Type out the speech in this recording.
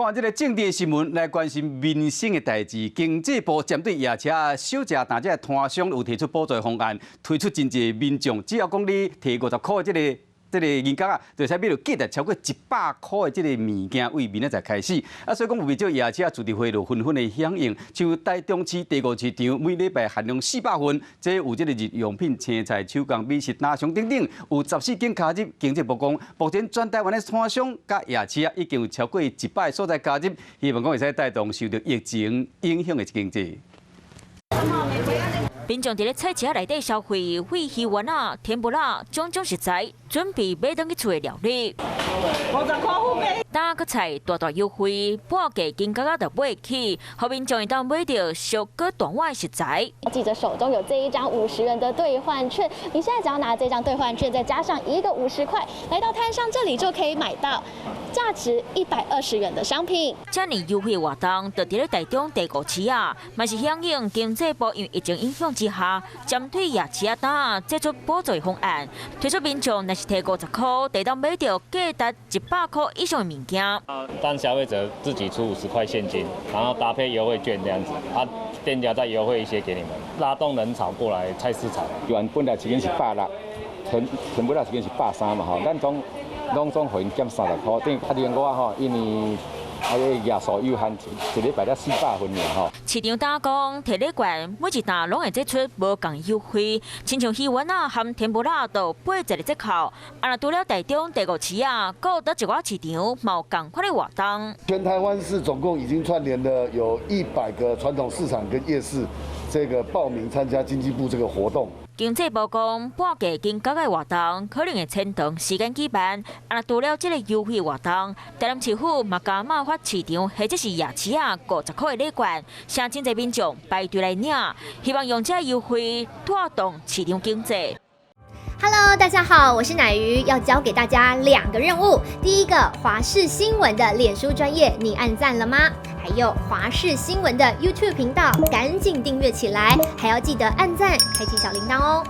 完这个政治新闻，来关心民生的代志。经济部针对夜车小食单这摊商有提出补助方案，推出真济民众只要讲你提50块的这个银角啊，就使买到价值超过100块的这个物件，为明仔载开始。所以讲有不少夜车主题会就纷纷的响应，像台中市第5市场每礼拜限量400份，这有这个日用品、青菜、手工、美食、拿商等等，有14间加入。经济部讲，目前全台湾的摊商甲夜车已经有超过100个所在加入，希望讲会使带动受到疫情影响的经济。民众伫咧菜市内底消费，为鱼丸啊、甜不辣种种食材，准备买倒去厝的料理。50块付买。大个菜大大优惠，半价金额就买起，后民众会当买到小个短外食材。记者手中有这一张50元的兑换券，你现在只要拿这张兑换券，再加上一个50块，来到摊上这里就可以买到价值120元的商品。这么优惠活动，就伫咧台中第5市啊，嘛是响应经济部因为疫情影响之下，针对夜市档提出补助方案，推出民众若是提50块，得到买到价值100块以上的物件。当消费者自己出50块现金，然后搭配优惠券这样子，店家再优惠一些给你们，拉动人潮过来菜市场。原本来一斤是160，全部来一斤是130嘛吼，咱拢总会减30块，等另外吼，因为夜数有限，一礼拜才400份尔吼。市场打工摕咧罐，每一单拢会做出无共优惠，亲像鱼丸啊含甜不辣都8折的折扣。若除了台中第5市啊，还有倒一寡市场嘛有共款的活动。全台湾市总共已经串联了有100个传统市场跟夜市，这个报名参加经济部这个活动。经济部讲，半价金额的活动可能会牵长时间举办。若除了这个优惠活动，台南市府嘛加码发市场或者是夜市啊50块的礼券，请真侪民众排队来领，希望用这优惠带动市场经济。Hello， 大家好，我是乃瑜，要教给大家2个任务。第一个，华视新闻的脸书专页，你按赞了吗？还有华视新闻的 YouTube 频道，赶紧订阅起来，还要记得按赞，开启小铃铛哦。